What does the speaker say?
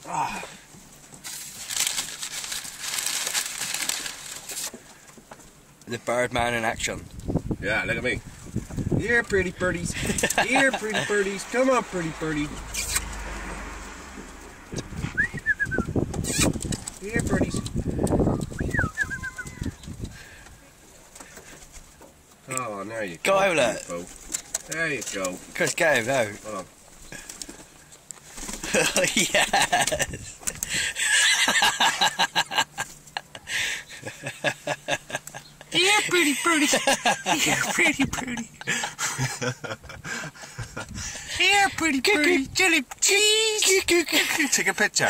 Ah. The Birdman in action. Yeah, look at me. Here, pretty birdies. Here, pretty birdies. Come on, pretty birdie. Here, birdies. Oh, there you go. Go out there. There you go. Chris, get him out. Oh. Yes. Here, pretty birdie. Here, pretty birdie. Here, pretty birdie. Chili cheese. Take a picture.